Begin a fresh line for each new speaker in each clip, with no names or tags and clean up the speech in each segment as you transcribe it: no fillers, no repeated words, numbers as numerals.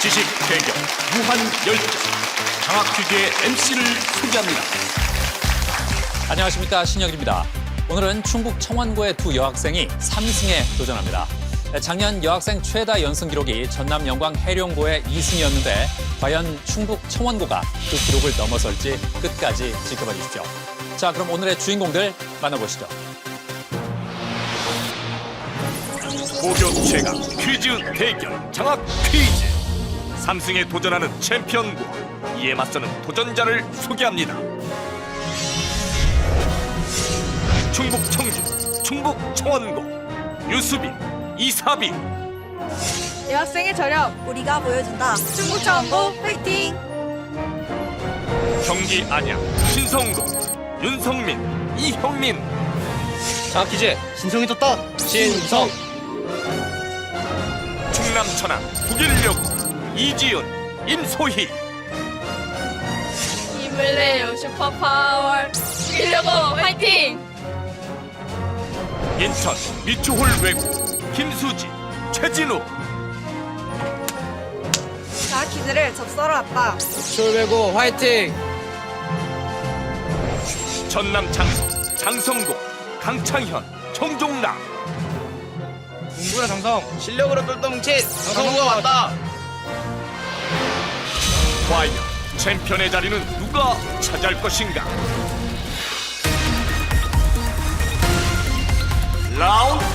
지식 대결 무한 열정 장학 퀴즈의 MC를 소개합니다.
안녕하십니까, 신혁입니다. 오늘은 충북 청원고의 두 여학생이 3승에 도전합니다. 작년 여학생 최다 연승 기록이 전남 영광 해령고의 2승이었는데 과연 충북 청원고가 그 기록을 넘어설지 끝까지 지켜봐 주십시오. 자, 그럼 오늘의 주인공들 만나보시죠.
고교 최강 퀴즈 대결 장학 퀴즈 3승에 도전하는 챔피언고 이에 맞서는 도전자를 소개합니다. 충북 청주 충북 청원고 유수빈 이사빈
여학생의 저력 우리가 보여준다. 충북 청원고 화이팅!
경기 안양 신성고 윤성민 이형민
장학 퀴즈 신성이 떴다. 신성.
충남 천안 북일여고 이지윤 임소희
힘을 내요 슈퍼파워 이려고 화이팅!
인천 미추홀 외고 김수지 최진우
장학 퀴즈를 접수하러 왔다.
출외고 화이팅.
전남 장성 장성고 강창현 정종락
공부나 장성 실력으로 똘똘 뭉친 장성호가 왔다.
과연 챔피언의 자리는 누가 차지할 것인가? 라운드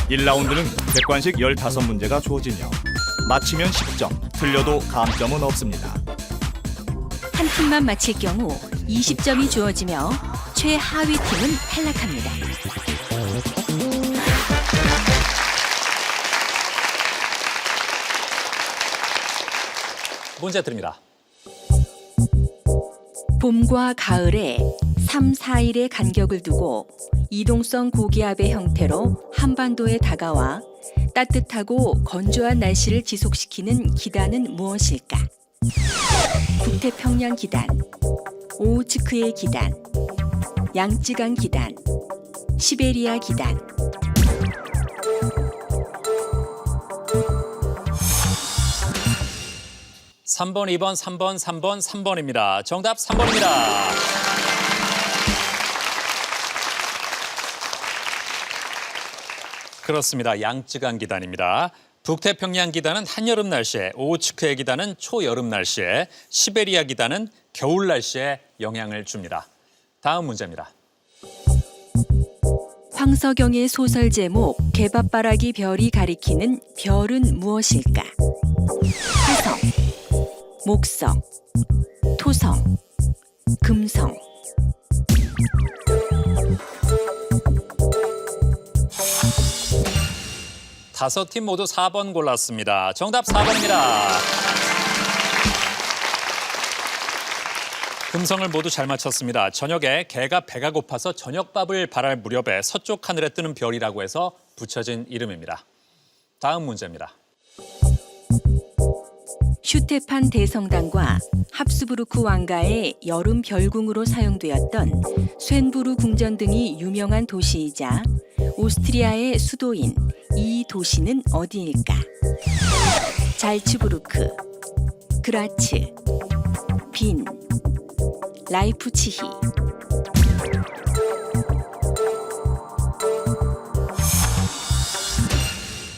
1
1라운드는 객관식 15문제가 주어지며 맞히면 10점, 틀려도 감점은 없습니다.
한 팀만 맞힐 경우 20점이 주어지며 최하위 팀은 탈락합니다.
문제 드립니다.
봄과 가을에 3, 4일의 간격을 두고 이동성 고기압의 형태로 한반도에 다가와 따뜻하고 건조한 날씨를 지속시키는 기단은 무엇일까? 북태평양 기단, 오호츠크의 기단, 양쯔강 기단, 시베리아 기단.
삼 번, 2번, 3번, 3번, 3번입니다. 정답 3번입니다. 그렇습니다. 양쯔강 기단입니다. 북태평양 기단은 한여름 날씨에, 오호츠크의 기단은 초여름 날씨에, 시베리아 기단은 겨울 날씨에 영향을 줍니다. 다음 문제입니다.
황석영의 소설 제목 개밥바라기 별이 가리키는 별은 무엇일까? 화성, 목성, 토성, 금성.
다섯 팀 모두 4번 골랐습니다. 정답 4번입니다. 금성을 모두 잘 맞췄습니다. 저녁에 개가 배가 고파서 저녁밥을 바랄 무렵에 서쪽 하늘에 뜨는 별이라고 해서 붙여진 이름입니다. 다음 문제입니다.
슈테판 대성당과 합스부르크 왕가의 여름 별궁으로 사용되었던 쇤부르 궁전 등이 유명한 도시이자 오스트리아의 수도인 이 도시는 어디일까? 잘츠부르크, 그라츠, 빈, 라이프치히.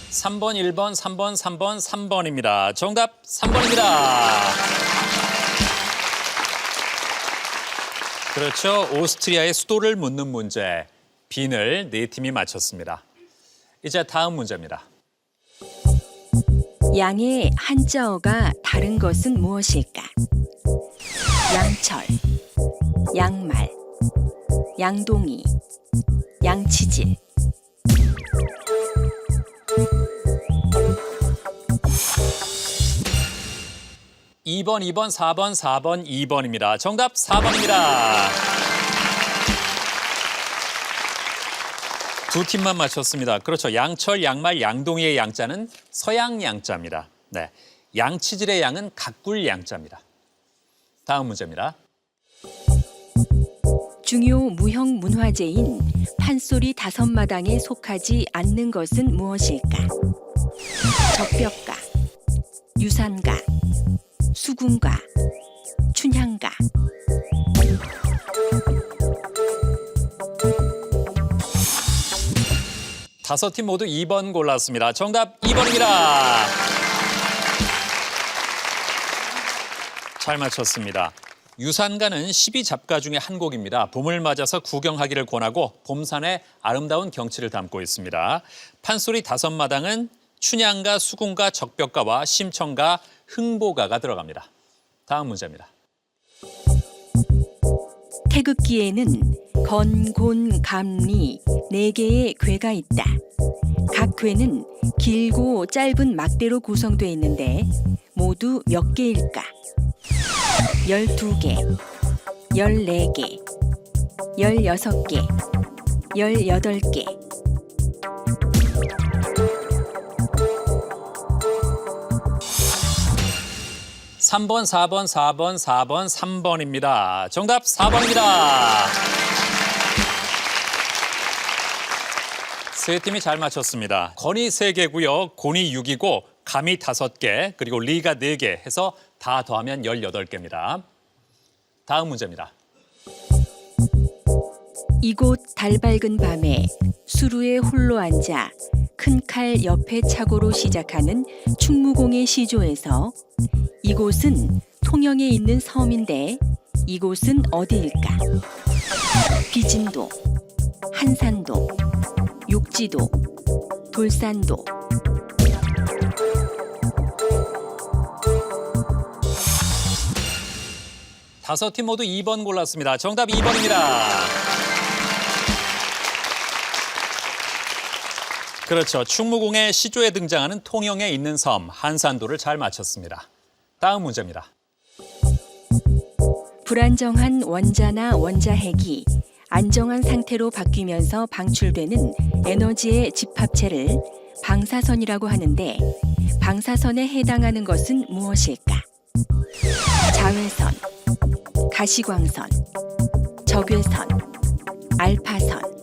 삼 번, 1번, 3번, 3번, 3번입니다. 정답 3번입니다. 그렇죠. 오스트리아의 수도를 묻는 문제. 빈을 네 팀이 맞췄습니다. 이제 다음 문제입니다.
양의 한자어가 다른 것은 무엇일까? 양철, 양말, 양동이, 양치질.
이 번, 2번, 4번, 4번, 2번입니다. 정답 4번입니다. 두 팀만 맞췄습니다. 그렇죠. 양철, 양말, 양동이의 양자는 서양 양자입니다. 네, 양치질의 양은 가꿀 양자입니다. 다음 문제입니다.
중요 무형 문화재인 판소리 5마당에 속하지 않는 것은 무엇일까? 적벽가, 유산가, 수군가, 춘향가.
다섯 팀 모두 2번 골랐습니다. 정답 2번입니다. 잘 맞췄습니다. 유산가는 12잡가 중에 한 곡입니다. 봄을 맞아서 구경하기를 권하고 봄산의 아름다운 경치를 담고 있습니다. 판소리 5마당은 춘향가, 수군가, 적벽가와 심청가, 흥보가가 들어갑니다. 다음 문제입니다.
태극기에는 건, 곤, 감리 4개의 궤가 있다. 각 궤는 길고 짧은 막대로 구성되어 있는데 모두 몇 개일까? 12개, 14개, 16개, 18개.
삼 번, 4번, 4번, 4번, 3번입니다. 정답 4번입니다. 세 팀이 잘 맞췄습니다. 건이 3개고요. 곤이 6이고 감이 5개, 그리고 리가 4개 해서 다 더하면 18개입니다. 다음 문제입니다.
이곳 달밝은 밤에 수루에 홀로 앉아 큰 칼 옆에 차고로 시작하는 충무공의 시조에서 이곳은 통영에 있는 섬인데 이곳은 어디일까? 비진도, 한산도, 욕지도, 돌산도.
다섯 팀 모두 2번 골랐습니다. 정답 2번입니다. 그렇죠. 충무공의 시조에 등장하는 통영에 있는 섬 한산도를 잘 맞췄습니다. 다음 문제입니다.
불안정한 원자나 원자핵이 안정한 상태로 바뀌면서 방출되는 에너지의 집합체를 방사선이라고 하는데 방사선에 해당하는 것은 무엇일까? 자외선, 가시광선, 적외선, 알파선.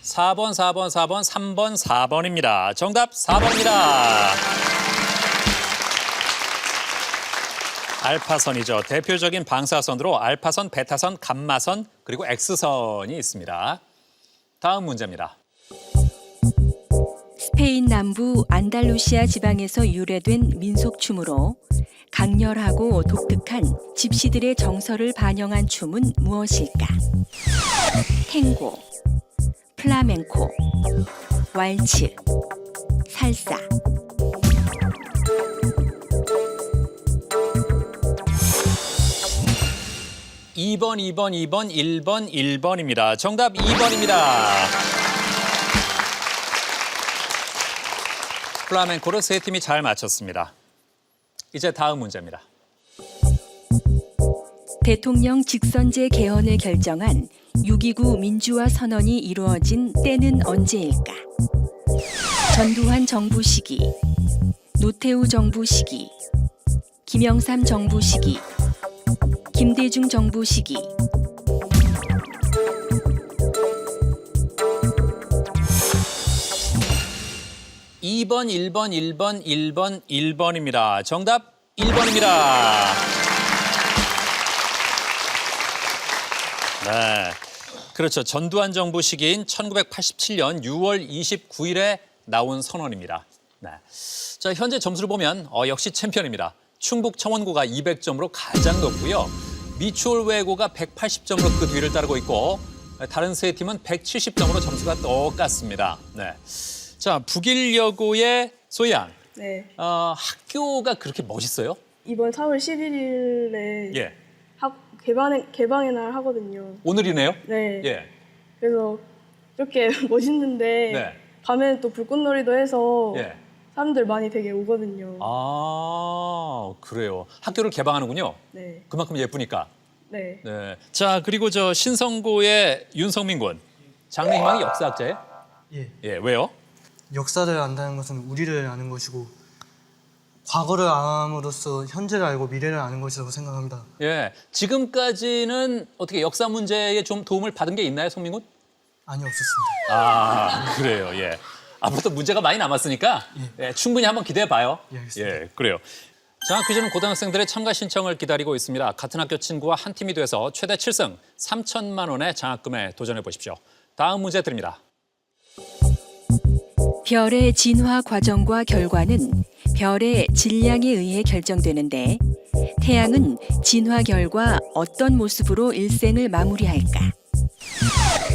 사 번, 4번, 4번, 3번, 4번입니다. 정답 4번입니다. 알파선이죠. 대표적인 방사선으로 알파선, 베타선, 감마선, 그리고 X선이 있습니다. 다음 문제입니다.
스페인 남부 안달루시아 지방에서 유래된 민속춤으로 강렬하고 독특한 집시들의 정서를 반영한 춤은 무엇일까? 탱고, 플라멩코, 왈츠, 살사.
이 번, 2번, 2번, 1번, 1번입니다. 정답 2번입니다. 플라멩코를 세 팀이 잘 맞췄습니다. 이제 다음 문제입니다.
대통령 직선제 개헌을 결정한 6.29 민주화 선언이 이루어진 때는 언제일까? 전두환 정부 시기, 노태우 정부 시기, 김영삼 정부 시기, 김대중 정부 시기.
이 번, 1번, 1번, 1번, 1번입니다. 정답 1번입니다. 네, 그렇죠. 전두환 정부 시기인 1987년 6월 29일에 나온 선언입니다. 네. 자, 현재 점수를 보면 역시 챔피언입니다. 충북 청원고가 200점으로 가장 높고요. 미추홀외고가 180점으로 그 뒤를 따르고 있고 다른 세 팀은 170점으로 점수가 똑같습니다. 네. 자, 북일여고의 소희양.
네.
학교가 그렇게 멋있어요?
이번 4월 11일에
예.
개방의 날 하거든요.
오늘이네요?
네.
예.
그래서 이렇게 멋있는데
네.
밤에는 또 불꽃놀이도 해서
예.
사람들 많이 되게 오거든요.
아, 그래요. 학교를 개방하는군요.
네.
그만큼 예쁘니까.
네.
네. 자, 그리고 저 신성고의 윤성민 군. 장래희망이 역사학자예요?
예,
예, 왜요?
역사를 안다는 것은 우리를 아는 것이고 과거를 암으로써 현재를 알고 미래를 아는 것이라고 생각합니다.
예, 지금까지는 어떻게 역사 문제에 좀 도움을 받은 게 있나요, 송민군?
아니, 없었습니다.
아, 그래요. 예. 앞으로도 문제가 많이 남았으니까 예, 충분히 한번 기대해 봐요.
예, 알겠습니다.
예, 그래요. 장학 퀴즈는 고등학생들의 참가 신청을 기다리고 있습니다. 같은 학교 친구와 한 팀이 돼서 최대 7승 3천만 원의 장학금에 도전해 보십시오. 다음 문제 드립니다.
별의 진화 과정과 결과는 별의 질량에 의해 결정되는데 태양은 진화 결과 어떤 모습으로 일생을 마무리할까?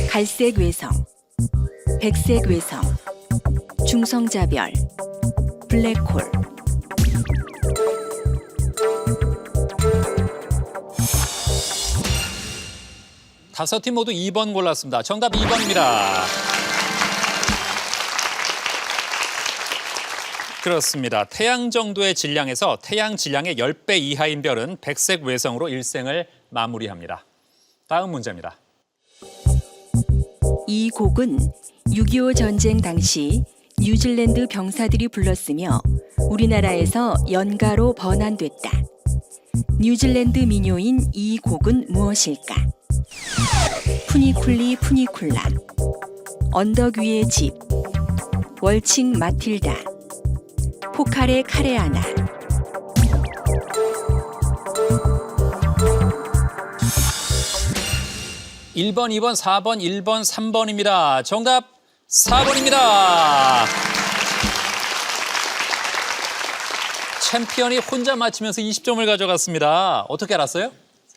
갈색 외성, 백색 외성, 중성자별, 블랙홀.
다섯 팀 모두 2번 골랐습니다. 정답 2번입니다. 그렇습니다. 태양 정도의 질량에서 태양 질량의 10배 이하인 별은 백색 외성으로 일생을 마무리합니다. 다음 문제입니다.
이 곡은 6.25 전쟁 당시 뉴질랜드 병사들이 불렀으며 우리나라에서 연가로 번안됐다. 뉴질랜드 민요인 이 곡은 무엇일까? 푸니쿨리 푸니쿨라, 언덕 위의 집, 월칭 마틸다, 포카레 카레아나.
일 번, 2번, 4번, 1번, 3번입니다. 정답 4번입니다. 챔피언이 혼자 맞히면서 20점을 가져갔습니다. 어떻게 알았어요?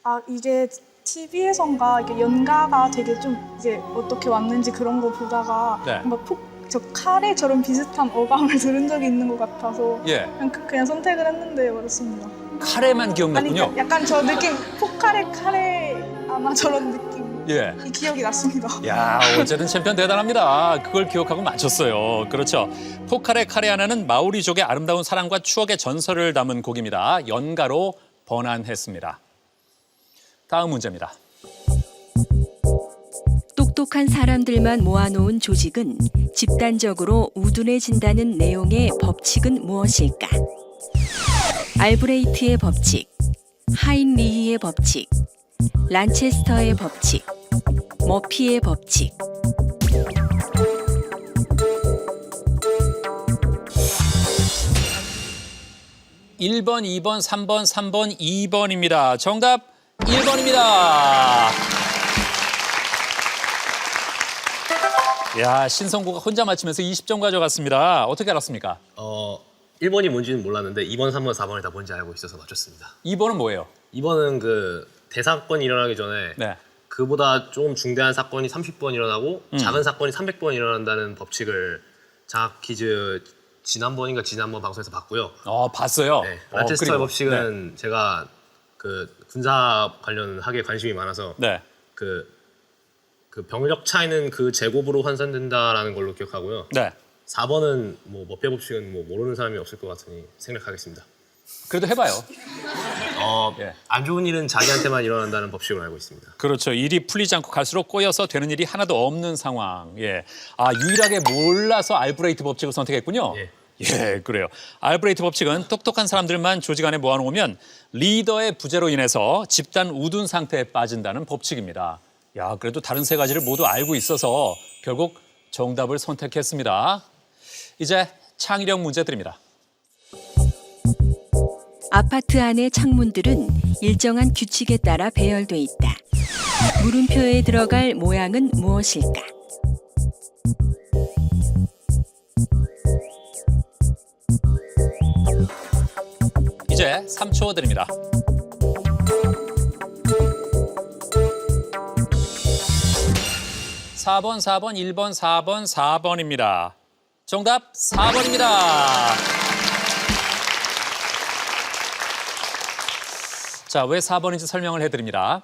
아, 이제 TV에선가 이게 연가가 되게 좀 이제 어떻게 왔는지 그런 거 보다가
네.
뭔가 저 카레처럼 비슷한 어감을 들은 적이 있는 것 같아서
예.
그냥 선택을 했는데 맞았습니다.
카레만
아니
기억났군요.
약간 저 느낌 포카레 카레 아마 저런 느낌.
예.
이 기억이 났습니다.
야, 어쨌든 챔피언 대단합니다. 그걸 기억하고 맞췄어요. 그렇죠. 포카레 카레아나는 마오리족의 아름다운 사랑과 추억의 전설을 담은 곡입니다. 연가로 번안했습니다. 다음 문제입니다.
똑똑한 사람들만 모아놓은 조직은 집단적으로 우둔해진다는 내용의 법칙은 무엇일까? 알브레이트의 법칙, 하인리히의 법칙, 란체스터의 법칙, 머피의 법칙.
일 번, 2번, 3번, 3번, 2번입니다. 정답 1번입니다. 야, 신성구가 혼자 맞히면서 20점 가져갔습니다. 어떻게 알았습니까?
1번이 뭔지는 몰랐는데 2번, 3번, 4번이 다 뭔지 알고 있어서 맞췄습니다.
2번은 뭐예요?
2번은 그 대사건이 일어나기 전에
네.
그보다 조금 중대한 사건이 30번 일어나고 작은 사건이 300번 일어난다는 법칙을 장학 퀴즈 지난번 방송에서 봤고요.
봤어요?
네, 란체스터의
그리고,
법칙은 제가 그 군사 관련 학에 관심이 많아서
네.
그 병력 차이는 그 제곱으로 환산된다라는 걸로 기억하고요.
네.
4번은 뭐 머피의 법칙은 뭐 모르는 사람이 없을 것 같으니 생략하겠습니다.
그래도 해봐요. 예.
안 좋은 일은 자기한테만 일어난다는 법칙으로 알고 있습니다.
그렇죠. 일이 풀리지 않고 갈수록 꼬여서 되는 일이 하나도 없는 상황. 예. 아, 유일하게 몰라서 알브레이트 법칙을 선택했군요.
예.
예, 그래요. 알브레이트 법칙은 똑똑한 사람들만 조직 안에 모아놓으면 리더의 부재로 인해서 집단 우둔 상태에 빠진다는 법칙입니다. 야, 그래도 다른 세 가지를 모두 알고 있어서 결국 정답을 선택했습니다. 이제 창의력 문제 드립니다.
아파트 안의 창문들은 일정한 규칙에 따라 배열돼 있다. 물음표에 들어갈 모양은 무엇일까?
이제 3초 드립니다. (4번) 4번 1번 4번 4번입니다. 정답 4번입니다. 자, 왜 4번인지 설명을 해드립니다.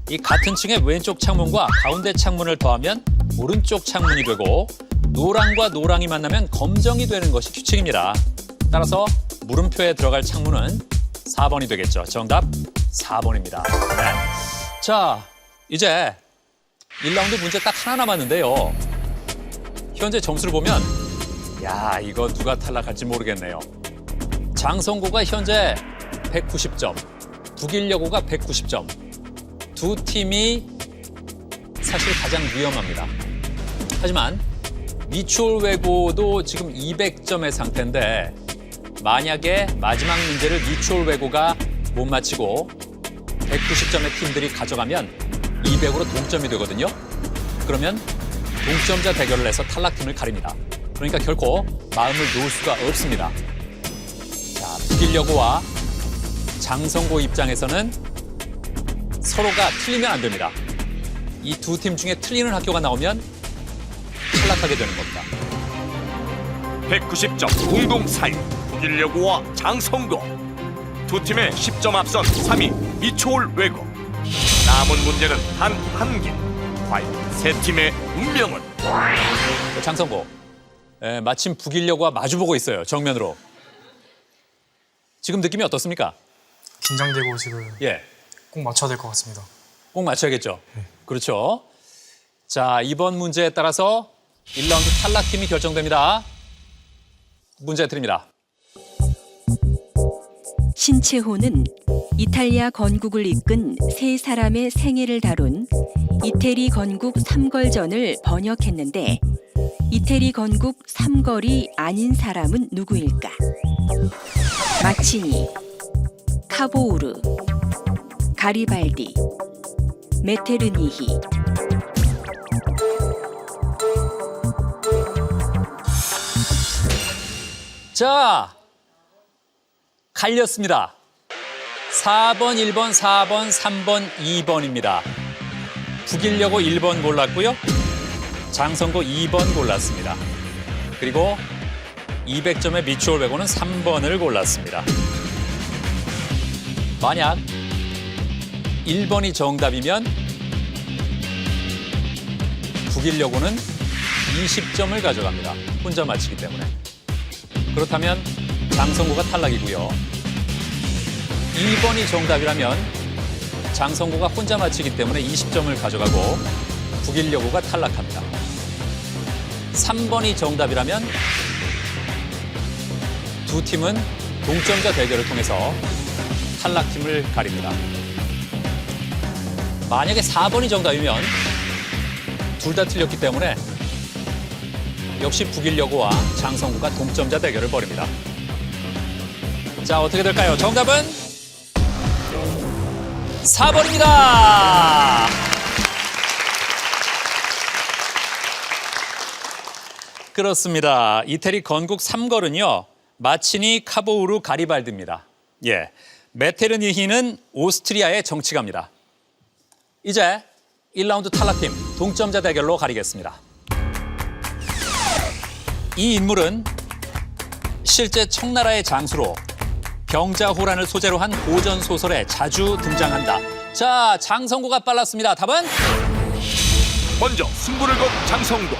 이 같은 층의 왼쪽 창문과 가운데 창문을 더하면 오른쪽 창문이 되고 노랑과 노랑이 만나면 검정이 되는 것이 규칙입니다. 따라서 물음표에 들어갈 창문은 4번이 되겠죠. 정답 4번입니다. 네. 자, 이제 1라운드 문제 딱 하나 남았는데요. 현재 점수를 보면 야, 이거 누가 탈락할지 모르겠네요. 장성고가 현재 190점, 북일여고가 190점. 두 팀이 사실 가장 위험합니다. 하지만 미추홀외고도 지금 200점의 상태인데 만약에 마지막 문제를 미추홀외고가 못 맞히고 190점의 팀들이 가져가면 200으로 동점이 되거든요. 그러면 동점자 대결을 해서 탈락팀을 가립니다. 그러니까 결코 마음을 놓을 수가 없습니다. 자, 북일여고와 장성고 입장에서는 서로가 틀리면 안 됩니다. 이 두 팀 중에 틀리는 학교가 나오면 탈락하게 되는 겁니다.
190점 공동 4위 북일여고와 장성고. 두 팀의 10점 앞선 3위 미추홀외고. 남은 문제는 단 한 개. 과연 세 팀의 운명은?
장성고, 마침 북일여고와 마주보고 있어요. 정면으로. 지금 느낌이 어떻습니까?
긴장되고 지금
예,
꼭 맞춰야 될 것 같습니다.
꼭 맞춰야겠죠. 그렇죠. 자, 이번 문제에 따라서 1라운드 탈락팀이 결정됩니다. 문제 드립니다.
신채호는 이탈리아 건국을 이끈 세 사람의 생애를 다룬 이태리 건국 3걸전을 번역했는데 이태리 건국 3걸이 아닌 사람은 누구일까? 마치니, 카보우르, 가리발디, 메테르니히.
자, 갈렸습니다. 4번, 1번, 4번, 3번, 2번입니다. 북일여고 1번 골랐고요. 장성고 2번 골랐습니다. 그리고 200점의 미추홀외고는 3번을 골랐습니다. 만약 1번이 정답이면 북일여고는 20점을 가져갑니다. 혼자 맞히기 때문에. 그렇다면 장성고가 탈락이고요. 2번이 정답이라면 장성고가 혼자 맞히기 때문에 20점을 가져가고 북일여고가 탈락합니다. 3번이 정답이라면 두 팀은 동점자 대결을 통해서 탈락팀을 가립니다. 만약에 4번이 정답이면 둘 다 틀렸기 때문에 역시 북일여고와 장성고가 동점자 대결을 벌입니다. 자, 어떻게 될까요? 정답은 4번입니다. 그렇습니다. 이태리 건국 3걸은요. 마치니, 카보우르, 가리발디입니다. 예, 메테르니히는 오스트리아의 정치가입니다. 이제 1라운드 탈락팀 동점자 대결로 가리겠습니다. 이 인물은 실제 청나라의 장수로 병자호란을 소재로 한 고전 소설에 자주 등장한다. 자, 장성고가 빨랐습니다. 답은?
먼저 승부를 건 장성고.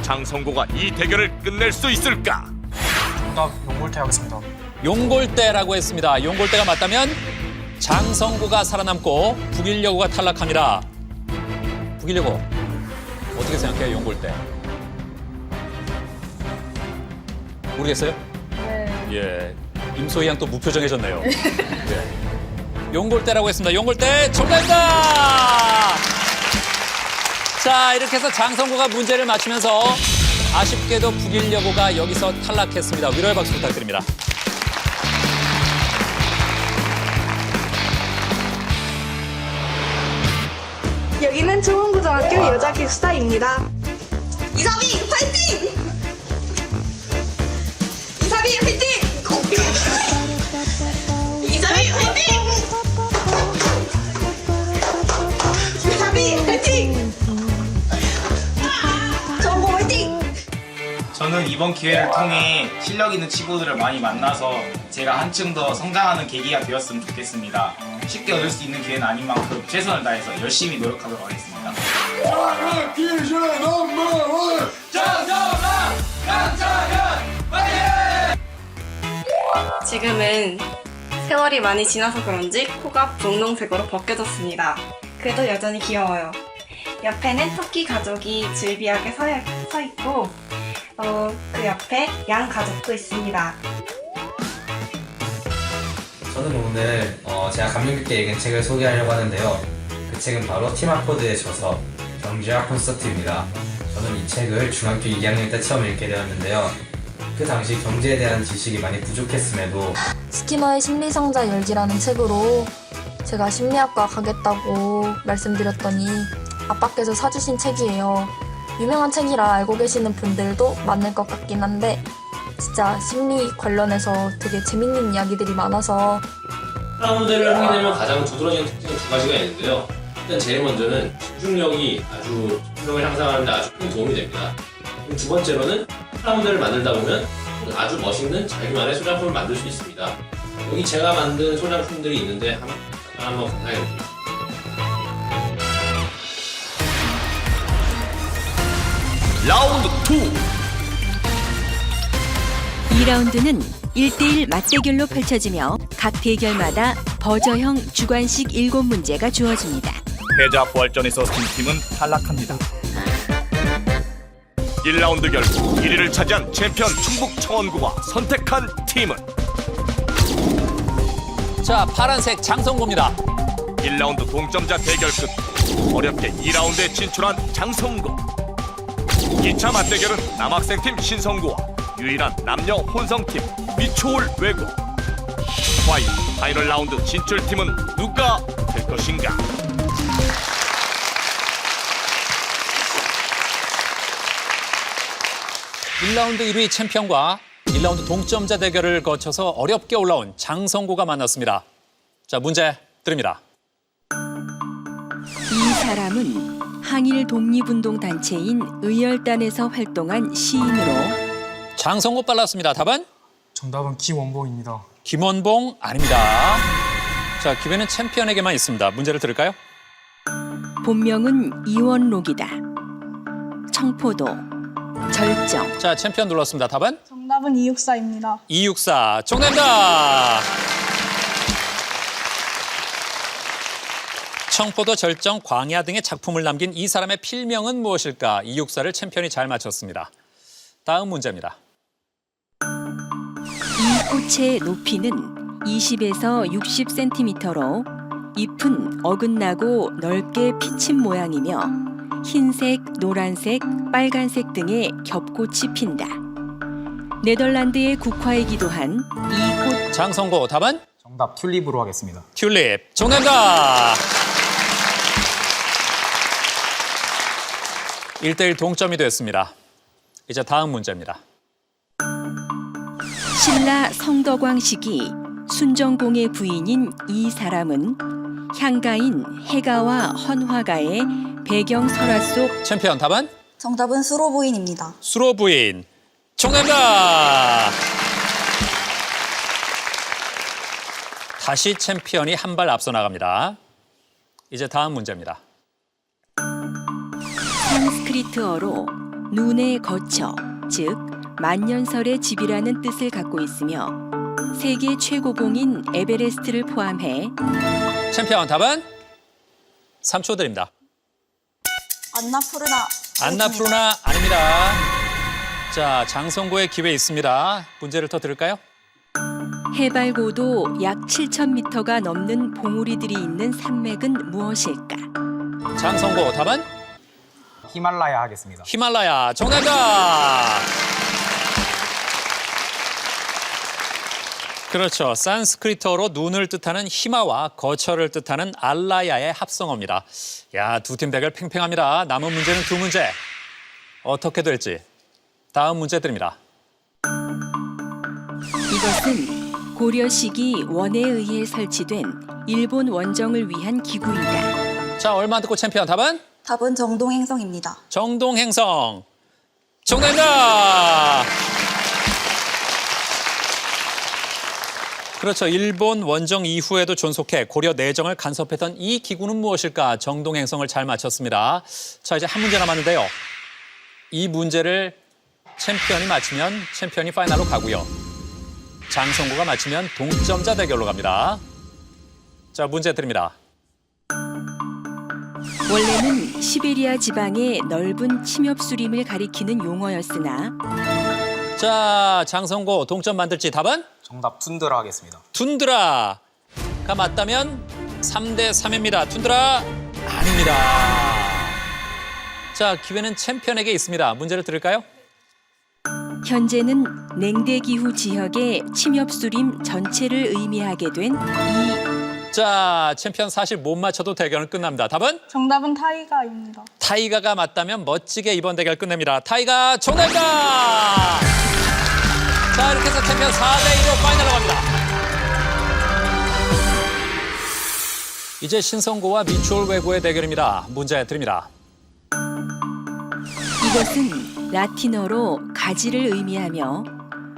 장성고가 이 대결을 끝낼 수 있을까?
정답 용골태 하겠습니다.
용골대라고 했습니다. 용골대가 맞다면 장성고가 살아남고 북일여고가 탈락합니다. 북일여고 어떻게 생각해요? 용골대. 모르겠어요?
네.
예, 임소희 양 또 무표정해졌네요. 예. 용골대라고 했습니다. 용골대 정답입니다. 자, 이렇게 해서 장성고가 문제를 맞추면서 아쉽게도 북일여고가 여기서 탈락했습니다. 위로의 박수 부탁드립니다.
여기는 초원고등학교 여자 기숙사입니다. 이사비 파이팅! 이사비 파이팅! 이사비 파이팅! 이사비 파이팅! 정보 파이팅!
저는 이번 기회를 통해 실력 있는 친구들을 많이 만나서 제가 한층 더 성장하는 계기가 되었으면 좋겠습니다. 쉽게 얻을 수 있는 기회는 아닌 만큼 최선을 다해서 열심히 노력하도록 하겠습니다.
지금은 세월이 많이 지나서 그런지 코가 분홍색으로 벗겨졌습니다. 그래도 여전히 귀여워요. 옆에는 토끼 가족이 즐비하게 서 있고 그 옆에 양 가족도 있습니다.
저는 오늘 제가 감명 깊게 읽은 책을 소개하려고 하는데요. 그 책은 바로 팀 하포드의 저서 경제학 콘서트입니다. 저는 이 책을 중학교 2학년 때 처음 읽게 되었는데요. 그 당시 경제에 대한 지식이 많이 부족했음에도
스키너의 심리상자 열기라는 책으로 제가 심리학과 가겠다고 말씀드렸더니 아빠께서 사주신 책이에요. 유명한 책이라 알고 계시는 분들도 많을 것 같긴 한데 진짜 심리 관련해서 되게 재밌는 이야기들이 많아서
프라 모델을 하게 되면 가장 두드러지는 특징은 두 가지가 있는데요. 일단 제일 먼저는 집중력이 아주 집중력을 향상하는 데 아주 큰 도움이 됩니다. 그리고 두 번째로는 프라 모델을 만들다 보면 아주 멋있는 자기만의 소장품을 만들 수 있습니다. 여기 제가 만든 소장품들이 있는데 한번 간단하게 볼게요.
라운드 2.
2라운드는 1대1 맞대결로 펼쳐지며 각 대결마다 버저형 주관식 7문제가 주어집니다.
패자 부활전에서 진 팀은 탈락합니다.
1라운드 결국 1위를 차지한 챔피언 충북 청원구가 선택한 팀은
자, 파란색 장성고입니다.
1라운드 동점자 대결 끝 어렵게 2라운드에 진출한 장성고. 2차 맞대결은 남학생팀 신성구와 유일한 남녀 혼성팀 미초올 외고. 과연 파이널 라운드 진출팀은 누가 될 것인가?
일 1라운드 1위 챔피언과 1라운드 동점자 대결을 거쳐서 어렵게 올라온 장성고가 만났습니다. 자, 문제 드립니다.
이 사람은 항일 독립운동 단체인 의열단에서 활동한 시인으로
장성고 빨랐습니다. 답은?
정답은 김원봉입니다.
김원봉 아닙니다. 자, 기회는 챔피언에게만 있습니다. 문제를 들을까요?
본명은 이원록이다. 청포도, 절정.
자, 챔피언 눌렀습니다. 답은?
정답은 이육사입니다.
264. 정답입니다. 청포도, 절정, 광야 등의 작품을 남긴 이 사람의 필명은 무엇일까? 264를 챔피언이 잘 맞췄습니다. 다음 문제입니다.
이 꽃의 높이는 20에서 60cm로 잎은 어긋나고 넓게 피친 모양이며 흰색, 노란색, 빨간색 등의 겹꽃이 핀다. 네덜란드의 국화이기도 한 이 꽃.
장성고 답은?
정답 튤립으로 하겠습니다.
튤립. 정답입니다. 1대1 동점이 됐습니다. 이제 다음 문제입니다.
신라 성덕왕 시기 순정공의 부인인 이 사람은 향가인 해가와 헌화가의 배경 설화 속.
챔피언 답은?
정답은 수로부인입니다.
수로부인. 정답입니다. 다시 챔피언이 한 발 앞서 나갑니다. 이제 다음 문제입니다.
산스크리트어로 눈의 거처, 즉 만년설의 집이라는 뜻을 갖고 있으며 세계 최고봉인 에베레스트를 포함해.
챔피언 답은? 3초 드립니다.
안나푸르나.
안나푸르나 아닙니다. 자, 장성고의 기회 있습니다. 문제를 더 들을까요?
해발 고도 약 7,000m가 넘는 봉우리들이 있는 산맥은 무엇일까?
장성고 답은?
히말라야 하겠습니다.
히말라야. 정답입니다. 그렇죠. 산스크리트어로 눈을 뜻하는 히마와 거처를 뜻하는 알라야의 합성어입니다. 야, 두 팀 대결 팽팽합니다. 남은 문제는 2문제. 어떻게 될지. 다음 문제 드립니다.
이것은 고려 시기 원에 의해 설치된 일본 원정을 위한 기구이다.
자, 얼마 듣고 챔피언 답은?
답은 정동행성입니다.
정동행성. 정답입니다. 그렇죠. 일본 원정 이후에도 존속해 고려 내정을 간섭했던 이 기구는 무엇일까? 정동행성을 잘 맞췄습니다. 자, 이제 한 문제 남았는데요. 이 문제를 챔피언이 맞히면 챔피언이 파이널로 가고요. 장성고가 맞히면 동점자 대결로 갑니다. 자, 문제 드립니다.
원래는 시베리아 지방의 넓은 침엽수림을 가리키는 용어였으나.
자, 장성고 동점 만들지 답은?
정답 툰드라 하겠습니다.
툰드라. 가 맞다면 3대 3입니다. 툰드라 아닙니다. 자, 기회는 챔피언에게 있습니다. 문제를 들을까요?
현재는 냉대기후 지역의 침엽수림 전체를 의미하게 된 이
자, 챔피언 사실 못 맞춰도 대결은 끝납니다. 답은?
정답은 타이가입니다.
타이가가 맞다면 멋지게 이번 대결 끝냅니다. 타이가 정답입니다. 자, 이렇게 해서 챔피언 4대2로 파이널로 갑니다. 이제 신성고와 미추홀 외고의 대결입니다. 문제 드립니다.
이것은 라틴어로 가지를 의미하며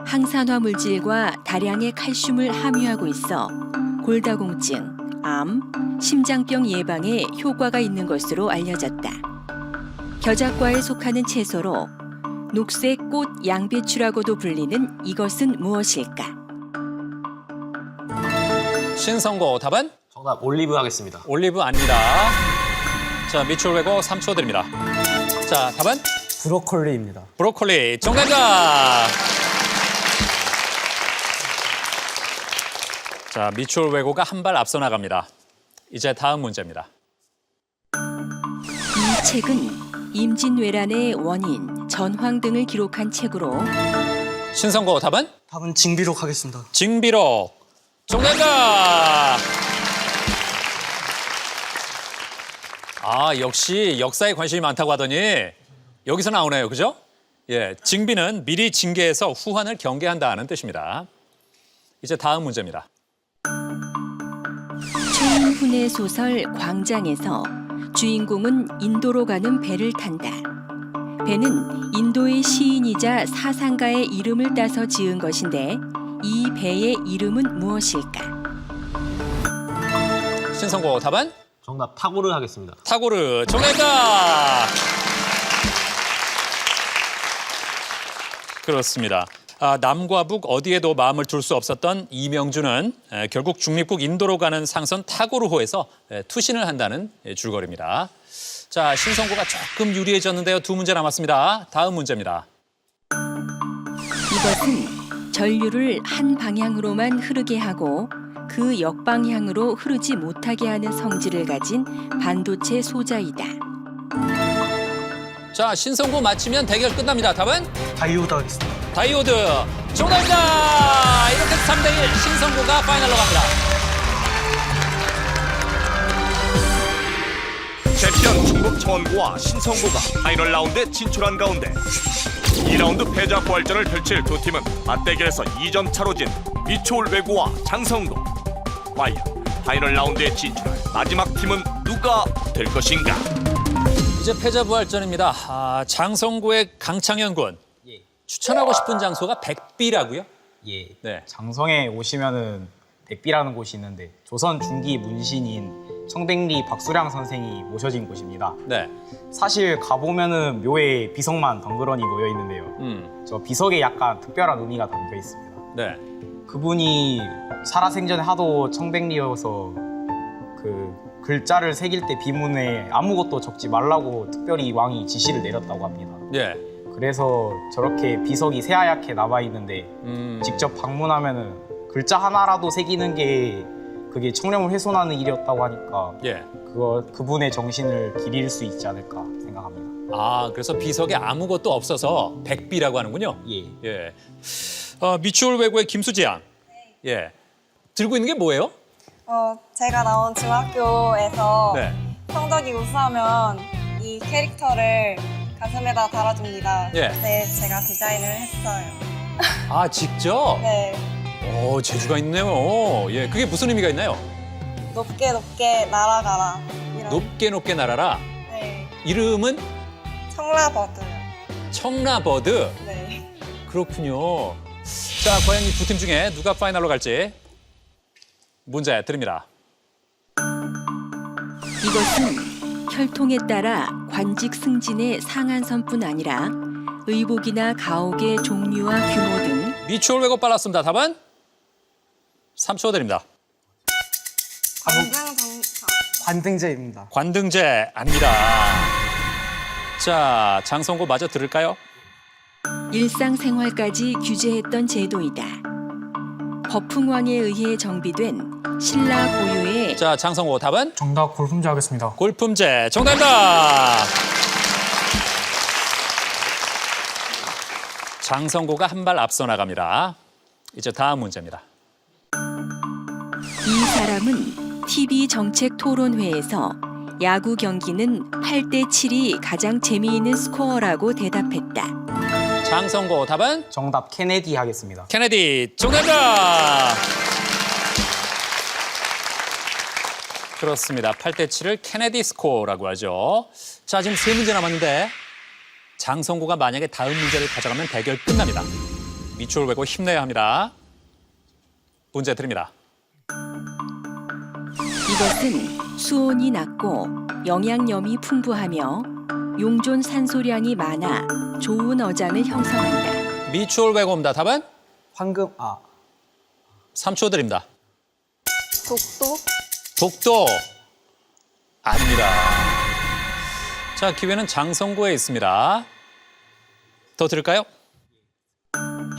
항산화 물질과 다량의 칼슘을 함유하고 있어 골다공증, 암, 심장병 예방에 효과가 있는 것으로 알려졌다. 겨자과에 속하는 채소로 녹색 꽃 양배추라고도 불리는 이것은 무엇일까?
신성고 답은?
정답 올리브 하겠습니다.
올리브 아닙니다. 자, 미추홀 외고 3초 드립니다. 자, 답은?
브로콜리입니다.
브로콜리 정답입니다. 자, 미추홀 외고가 한 발 앞서 나갑니다. 이제 다음 문제입니다.
이 책은 임진왜란의 원인, 전황 등을 기록한 책으로
신성고 답은?
답은 징비록 하겠습니다.
징비록 정답입니다. 아, 역시 역사에 관심이 많다고 하더니 여기서 나오네요. 그죠? 예, 징비는 미리 징계해서 후환을 경계한다는 뜻입니다. 이제 다음 문제입니다.
최인훈의 소설 광장에서 주인공은 인도로 가는 배를 탄다. 배는 인도의 시인이자 사상가의 이름을 따서 지은 것인데 이 배의 이름은 무엇일까?
신성고 답은?
정답 타고르 하겠습니다.
타고르 정답입니다. 그렇습니다. 남과 북 어디에도 마음을 둘 수 없었던 이명주는 결국 중립국 인도로 가는 상선 타고르호에서 투신을 한다는 줄거리입니다. 자, 신성고가 조금 유리해졌는데요. 두 문제 남았습니다. 다음 문제입니다.
이것은 전류를 한 방향으로만 흐르게 하고 그 역방향으로 흐르지 못하게 하는 성질을 가진 반도체 소자이다.
자, 신성고 맞히면 대결 끝납니다. 답은?
다이오드 하겠습니다.
다이오드 정답입니다. 이렇게 3대1 신성고가 파이널로 갑니다.
챔피언 충북 청원고와 신성고가 파이널 라운드에 진출한 가운데 2라운드 패자 부활전을 펼칠 두 팀은 맞대결에서 2점 차로 진 미추홀 외고와 장성고. 과연 파이널 라운드에 진출할 마지막 팀은 누가 될 것인가?
이제 패자 부활전입니다. 장성고의 강창현 군. 추천하고 싶은 장소가 백비라고요?
예.
네.
장성에 오시면은 백비라는 곳이 있는데 조선 중기 문신인 청백리 박수량 선생이 모셔진 곳입니다.
네.
사실 가보면은 묘에 비석만 덩그러니 놓여 있는데요. 저 비석에 약간 특별한 의미가 담겨 있습니다.
네.
그분이 살아생전에 하도 청백리여서 그 글자를 새길 때 비문에 아무것도 적지 말라고 특별히 왕이 지시를 내렸다고 합니다.
예.
그래서 저렇게 비석이 새하얗게 남아 있는데 직접 방문하면은 글자 하나라도 새기는 게 그게 청렴을 훼손하는 일이었다고 하니까
예.
그분의 정신을 기릴 수 있지 않을까 생각합니다.
아, 그래서 비석에 아무것도 없어서 백비라고 하는군요.
예.
예. 미추홀 외고의 김수지 양. 예. 들고 있는 게 뭐예요?
제가 나온 중학교에서
네.
성적이 우수하면 이 캐릭터를 가슴에다 달아줍니다.
예.
네, 제가 디자인을 했어요.
아, 직접?
네,
오, 재주가 있네요. 예. 그게 무슨 의미가 있나요?
높게 높게 날아가라. 이런.
높게 높게 날아라.
네,
이름은
청라버드요.
청라버드.
네.
그렇군요. 자, 과연 이 두 팀 중에 누가 파이널로 갈지 문제 드립니다.
이것은 혈통에 따라 관직 승진의 상한선뿐 아니라 의복이나 가옥의 종류와 규모 등
미추홀 외고 빨랐습니다. 답은? 3초 드립니다.
관등제입니다.
관등제 아닙니다. 자, 장성고 마저 들을까요?
일상생활까지 규제했던 제도이다. 버풍왕에 의해 정비된 신라 고유의
자, 장성호 답은?
정답 골품제 하겠습니다.
골품제 정답입니다. 장성고가 한 발 앞서 나갑니다. 이제 다음 문제입니다.
이 사람은 TV 정책 토론회에서 야구 경기는 8대 7이 가장 재미있는 스코어라고 대답했다.
장성고 답은?
정답 케네디 하겠습니다.
케네디 정답입니다. 그렇습니다. 8대 7을 케네디 스코어라고 하죠. 자, 지금 3문제 남았는데 장성고가 만약에 다음 문제를 가져가면 대결 끝납니다. 밑줄 외고 힘내야 합니다. 문제 드립니다.
이것은 수온이 낮고 영양염이 풍부하며 용존 산소량이 많아 좋은 어장을 형성한다.
밑줄 외고 옵니다. 답은?
황금
3초 드립니다.
독도?
독도 아닙니다. 자, 기회는 장성고에 있습니다. 더 들을까요?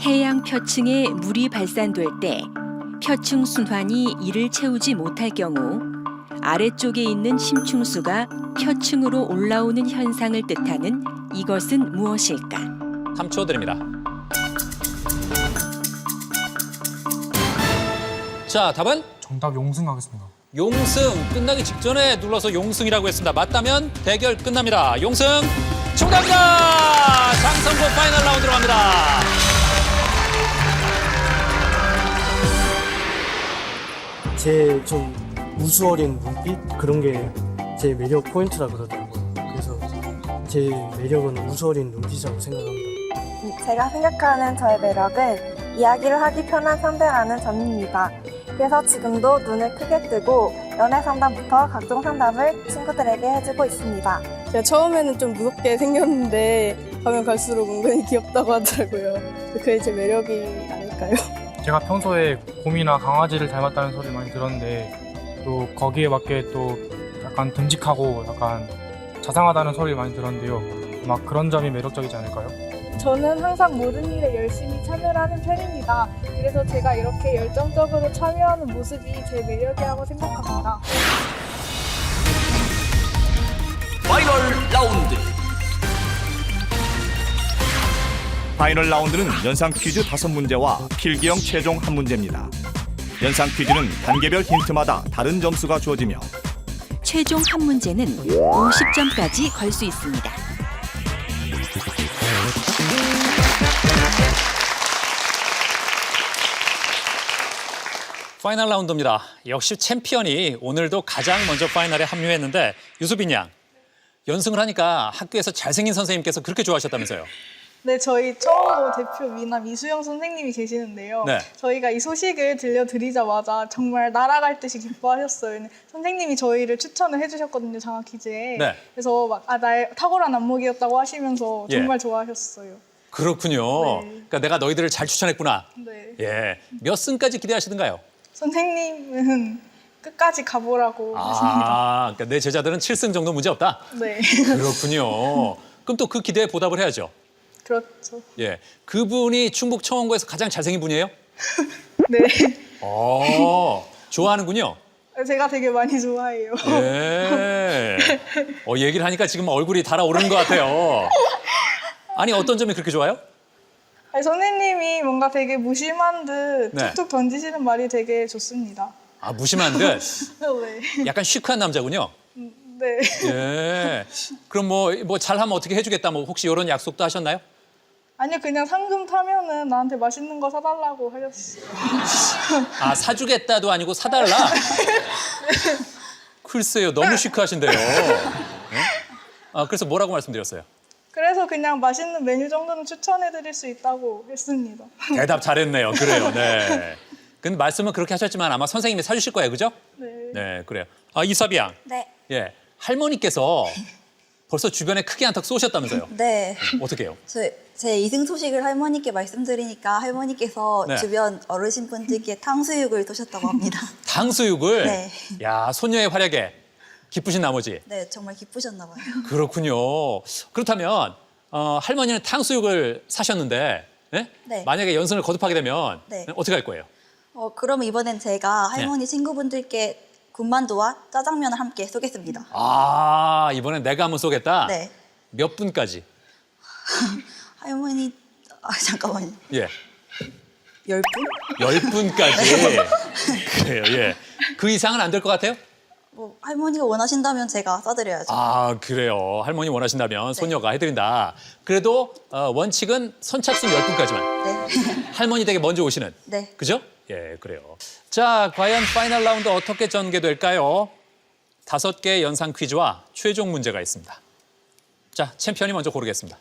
해양 표층에 물이 발산될 때 표층 순환이 이를 채우지 못할 경우 아래쪽에 있는 심층수가 표층으로 올라오는 현상을 뜻하는 이것은 무엇일까?
3초 드립니다. 자, 답은?
정답 용승 하겠습니다.
용승. 끝나기 직전에 눌러서 용승이라고 했습니다. 맞다면 대결 끝납니다. 용승 정답입니다. 장성고 파이널 라운드로 갑니다.
제 좀 우수어린 눈빛 그런 게 제 매력 포인트라 그러더라고요. 그래서 제 매력은 우수어린 눈빛이라고 생각합니다.
제가 생각하는 저의 매력은 이야기를 하기 편한 상대라는 점입니다. 그래서 지금도 눈을 크게 뜨고 연애 상담부터 각종 상담을 친구들에게 해주고 있습니다.
제가 처음에는 좀 무섭게 생겼는데 가면 갈수록 은근히 귀엽다고 하더라고요. 그게 제 매력이 아닐까요?
제가 평소에 곰이나 강아지를 닮았다는 소리 많이 들었는데 또 거기에 맞게 또 약간 듬직하고 약간 자상하다는 소리 많이 들었는데요. 막 그런 점이 매력적이지 않을까요?
저는 항상 모든 일에 열심히 참여를 하는 편입니다. 그래서 제가 이렇게 열정적으로 참여하는 모습이 제 매력이라고 생각합니다.
파이널 라운드. 파이널 라운드는 연상 퀴즈 5문제와 필기형 최종 1문제입니다. 연상 퀴즈는 단계별 힌트마다 다른 점수가 주어지며
최종 한 문제는 50점까지 걸 수 있습니다.
파이널 라운드입니다. 역시 챔피언이 오늘도 가장 먼저 파이널에 합류했는데 유수빈 양, 연승을 하니까 학교에서 잘생긴 선생님께서 그렇게 좋아하셨다면서요.
네, 저희 청원고 대표 미남 이수영 선생님이 계시는데요.
네.
저희가 이 소식을 들려드리자마자 정말 날아갈 듯이 기뻐하셨어요. 선생님이 저희를 추천을 해주셨거든요, 장학 퀴즈에.
네.
그래서 막 나의 탁월한 안목이었다고 하시면서
예.
정말 좋아하셨어요.
그렇군요.
네.
그러니까 내가 너희들을 잘 추천했구나.
네.
예. 몇 승까지 기대하시던가요?
선생님은 끝까지 가보라고 하십니다.
아, 그러니까 내 제자들은 7승 정도 문제 없다?
네.
그렇군요. 그럼 또 그 기대에 보답을 해야죠.
그렇죠.
예. 그분이 충북 청원고에서 가장 잘생긴 분이에요?
네.
좋아하는군요.
제가 되게 많이 좋아해요.
예. 얘기를 하니까 지금 얼굴이 달아오르는 것 같아요. 아니, 어떤 점이 그렇게 좋아요?
아니, 선생님이 뭔가 되게 무심한 듯
네.
툭툭 던지시는 말이 되게 좋습니다.
아, 무심한 듯.
네.
약간 시크한 남자군요.
네.
예. 그럼 뭐 잘하면 어떻게 해주겠다, 뭐 혹시 이런 약속도 하셨나요?
아니요, 그냥 상금 타면은 나한테 맛있는 거 사달라고 하셨어요.
아, 사주겠다도 아니고 사달라? 글쎄요, 너무 시크하신데요. 네? 아, 그래서 뭐라고 말씀드렸어요?
그래서 그냥 맛있는 메뉴 정도는 추천해드릴 수 있다고 했습니다.
대답 잘했네요. 그래요, 네. 근데 말씀은 그렇게 하셨지만 아마 선생님이 사주실 거예요, 그죠?
네.
네, 그래요. 아, 이사비 양.
네.
예. 할머니께서 벌써 주변에 크게 한턱 쏘셨다면서요?
네.
어떻게 해요?
제 이승 소식을 할머니께 말씀드리니까 할머니께서
네.
주변 어르신분들께 탕수육을 도셨다고 합니다.
탕수육을?
네.
야, 손녀의 활약에 기쁘신 나머지.
네, 정말 기쁘셨나 봐요.
그렇군요. 그렇다면 할머니는 탕수육을 사셨는데 예?
네.
만약에 연승을 거듭하게 되면
네.
어떻게 할 거예요?
그럼 이번엔 제가 할머니 친구분들께 군만두와 짜장면을 함께 쏘겠습니다.
아, 이번엔 내가 한번 쏘겠다?
네.
몇 분까지?
할머니, 잠깐만요.
예.
10분?
10분까지. 그래요, 예. 그 이상은 안 될 것 같아요?
할머니가 원하신다면 제가 쏴드려야죠.
아, 그래요. 할머니 원하신다면 소녀가 해드린다. 그래도 원칙은 선착순 10분까지만.
네.
할머니 댁에 먼저 오시는.
네.
그죠? 예, 그래요. 자, 과연 파이널 라운드 어떻게 전개될까요? 5개의 연상 퀴즈와 최종 문제가 있습니다. 자, 챔피언이 먼저 고르겠습니다.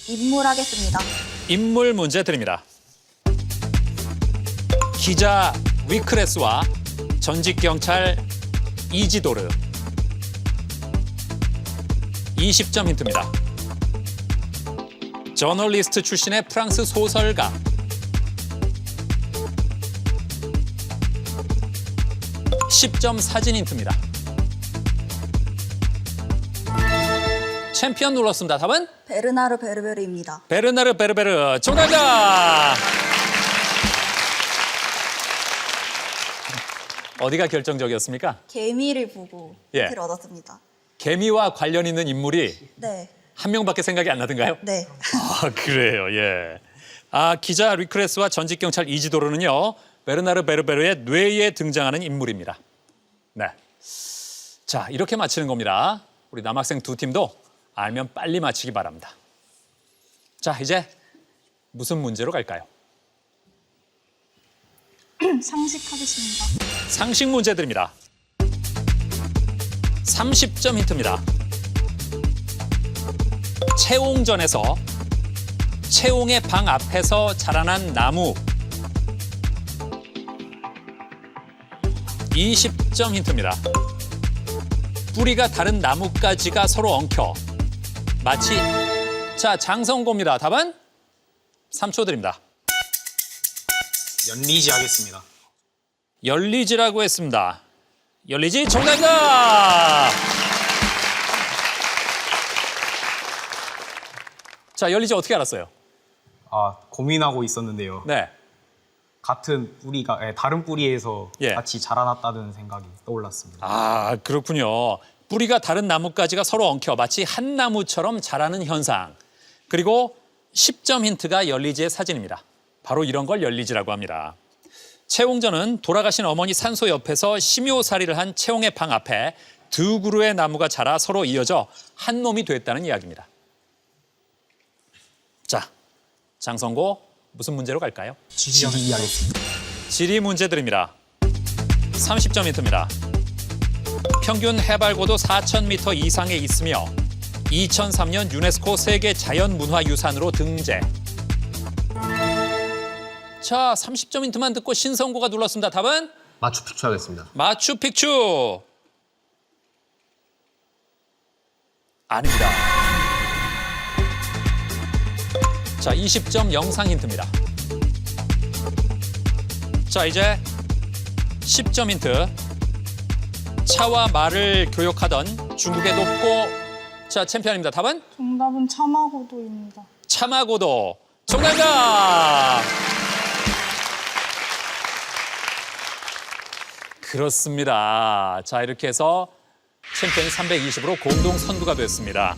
인물 하겠습니다.
인물 문제 드립니다. 기자 위크레스와 전직 경찰 이지도르. 20점 힌트입니다. 저널리스트 출신의 프랑스 소설가. (10점) 사진 힌트입니다. 챔피언 눌렀습니다. 답은?
베르나르 베르베르입니다.
베르나르 베르베르. 정답입니다. 어디가 결정적이었습니까?
개미를 보고
예.
힌트를 얻었습니다.
개미와 관련 있는 인물이
네.
한 명밖에 생각이 안 나던가요?
네.
아, 그래요. 예. 아, 기자 리크레스와 전직 경찰 이지도르는요. 베르나르 베르베르의 뇌에 등장하는 인물입니다. 네. 자, 이렇게 맞히는 겁니다. 우리 남학생 두 팀도 알면 빨리 맞히기 바랍니다. 자, 이제 무슨 문제로 갈까요?
상식하겠습니다.
상식 문제 드립니다. 30점 힌트입니다. 채옹전에서 채옹의 방 앞에서 자라난 나무. 20점 힌트입니다. 뿌리가 다른 나뭇가지가 서로 엉켜 마치. 자, 장성고입니다. 답은 3초 드립니다.
연리지 하겠습니다.
열리지라고 했습니다. 열리지 정답입니다. 자, 열리지 어떻게 알았어요?
고민하고 있었는데요.
네.
같은 뿌리가 다른 뿌리에서
예.
같이 자라났다는 생각이 떠올랐습니다.
아, 그렇군요. 뿌리가 다른 나뭇가지가 서로 엉켜 마치 한 나무처럼 자라는 현상. 그리고 10점 힌트가 열리지의 사진입니다. 바로 이런 걸 열리지라고 합니다. 채옹전은 돌아가신 어머니 산소 옆에서 심요살이를 한 채옹의 방 앞에 두 그루의 나무가 자라 서로 이어져 한 놈이 됐다는 이야기입니다. 자, 장성고 무슨 문제로 갈까요?
지리 하겠습니다.
지리 문제 드립니다. 30점 힌트입니다. 평균 해발고도 4,000m 이상에 있으며 2003년 유네스코 세계 자연문화유산으로 등재. 자, 30점 힌트만 듣고 신성고가 눌렀습니다. 답은?
마추픽추 하겠습니다.
마추픽추. 아닙니다. 자, 20점 영상 힌트입니다. 자, 이제 10점 힌트. 차와 말을 교역하던 중국의 높고. 자, 챔피언입니다. 답은?
정답은 차마고도입니다.
차마고도. 정답입니다. 그렇습니다. 자, 이렇게 해서 챔피언이 320으로 공동 선두가 됐습니다.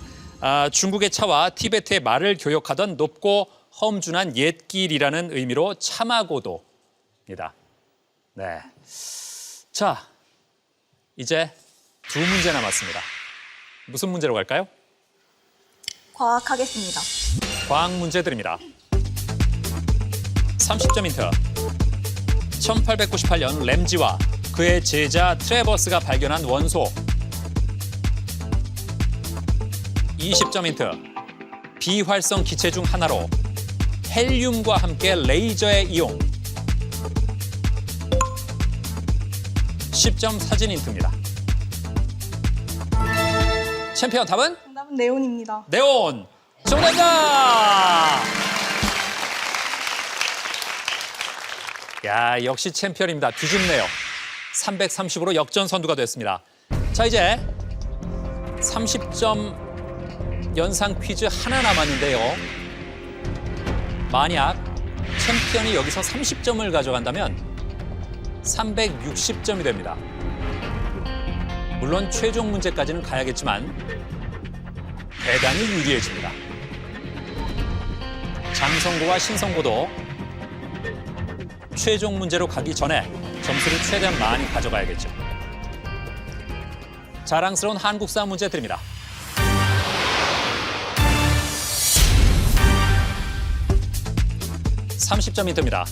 중국의 차와 티베트의 말을 교역하던 높고 험준한 옛길이라는 의미로 차마고도입니다. 네. 자, 이제 두 문제 남았습니다. 무슨 문제로 갈까요?
과학 하겠습니다.
과학 문제 드립니다. 30점 힌트. 1898년 램지와 그의 제자 트레버스가 발견한 원소. 20점 힌트. 비활성 기체 중 하나로 헬륨과 함께 레이저의 이용. 10점 사진 힌트입니다. 챔피언 답은?
정답은 네온입니다.
네온. 정답입니다. 야, 역시 챔피언입니다. 뒤집네요. 330으로 역전 선두가 됐습니다. 자, 이제 30점 연상 퀴즈 하나 남았는데요. 만약 챔피언이 여기서 30점을 가져간다면 360점이 됩니다. 물론 최종 문제까지는 가야겠지만 대단히 유리해집니다. 장성고와 신성고도 최종 문제로 가기 전에 점수를 최대한 많이 가져가야겠죠. 자랑스러운 한국사 문제 드립니다. (30점) 힌트입니다.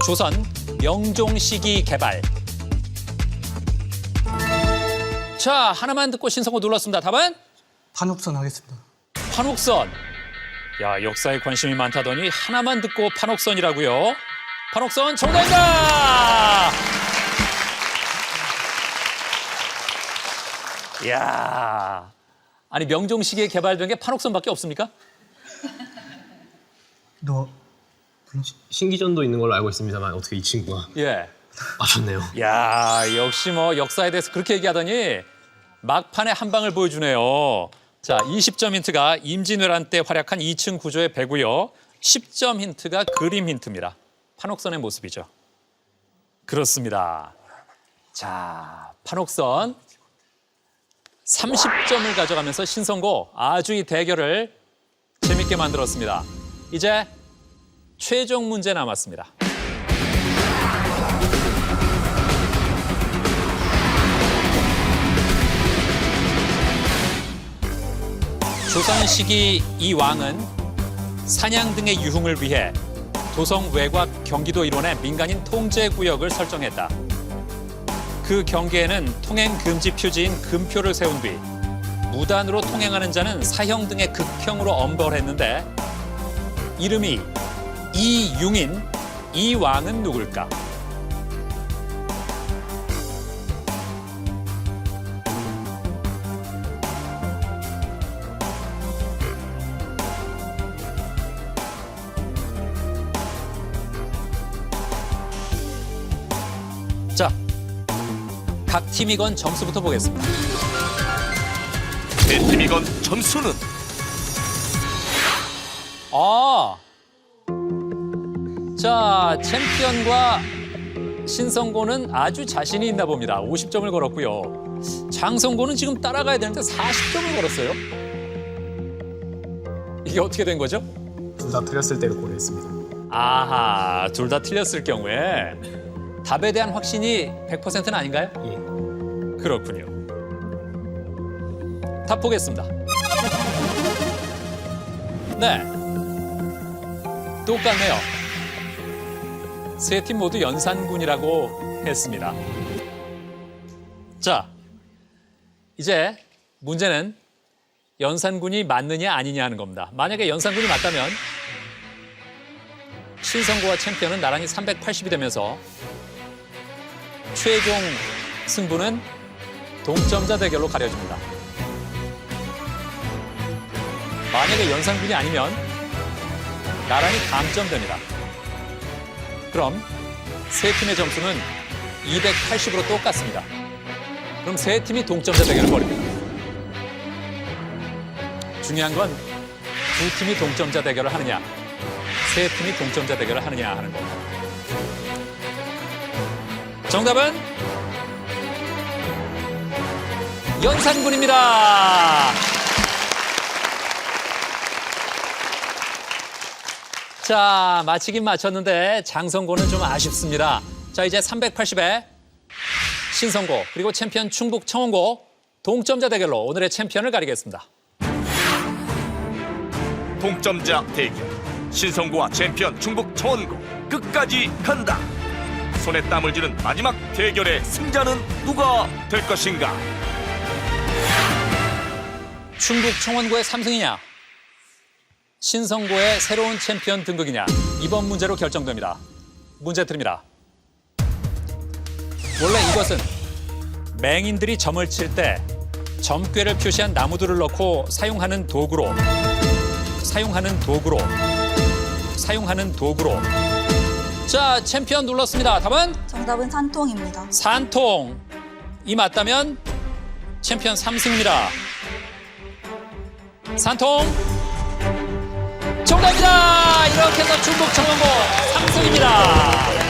조선 명종시기 개발. 자, 하나만 듣고 신성고 눌렀습니다. 답은?
판옥선 하겠습니다.
판옥선. 야, 역사에 관심이 많다더니 하나만 듣고 판옥선이라고요. 판옥선 정답입니다. 이야, 아니 명종시기에 개발된 게 판옥선밖에 없습니까?
너
신기전도 있는 걸로 알고 있습니다만 어떻게 이 친구가
예.
맞췄네요.
야, 역시 뭐 역사에 대해서 그렇게 얘기하더니 막판에 한 방을 보여주네요. 자, 20점 힌트가 임진왜란 때 활약한 2층 구조의 배고요. 10점 힌트가 그림 힌트입니다. 판옥선의 모습이죠. 그렇습니다. 자, 판옥선 30점을 가져가면서 신성고 아주 이 대결을 재밌게 만들었습니다. 이제 최종 문제 남았습니다. 조선 시기 이 왕은 사냥 등의 유흥을 위해 도성 외곽 경기도 일원의 민간인 통제 구역을 설정했다. 그 경계에는 통행 금지 표지인 금표를 세운 뒤 무단으로 통행하는 자는 사형 등의 극형으로 엄벌했는데 이름이 이융인 이 왕은 누굴까? 자, 각 팀이 건 점수부터 보겠습니다.
세 팀이 건 점수는
자, 챔피언과 신성고는 아주 자신이 있나 봅니다. 50점을 걸었고요. 장성고는 지금 따라가야 되는데 40점을 걸었어요. 이게 어떻게 된 거죠?
둘 다 틀렸을 때를 고려했습니다.
아하, 둘 다 틀렸을 경우에 답에 대한 확신이 100%는 아닌가요?
예.
그렇군요. 답 보겠습니다. 네. 똑같네요. 세 팀 모두 연산군이라고 했습니다. 자, 이제 문제는 연산군이 맞느냐 아니냐 하는 겁니다. 만약에 연산군이 맞다면 신성고와 챔피언은 나란히 380이 되면서 최종 승부는 동점자 대결로 가려집니다. 만약에 연산군이 아니면 나란히 감점됩니다. 그럼 세 팀의 점수는 280으로 똑같습니다. 그럼 세 팀이 동점자 대결을 벌입니다. 중요한 건 두 팀이 동점자 대결을 하느냐, 세 팀이 동점자 대결을 하느냐 하는 겁니다. 정답은 연산군입니다. 자, 맞히긴 맞췄는데 장성고는 좀 아쉽습니다. 자, 이제 380에 신성고 그리고 챔피언 충북 청원고 동점자 대결로 오늘의 챔피언을 가리겠습니다.
동점자 대결. 신성고와 챔피언 충북 청원고 끝까지 간다. 손에 땀을 쥐는 마지막 대결의 승자는 누가 될 것인가?
충북 청원고의 3승이냐, 신성고의 새로운 챔피언 등극이냐, 이번 문제로 결정됩니다. 문제 드립니다. 원래 이것은 맹인들이 점을 칠 때 점괘를 표시한 나무들을 넣고 사용하는 도구로 자, 챔피언 눌렀습니다. 답은?
정답은 산통입니다.
산통이 맞다면 챔피언 3승입니다. 산통 정답입니다. 이렇게 해서 충북 청원고 3승입니다.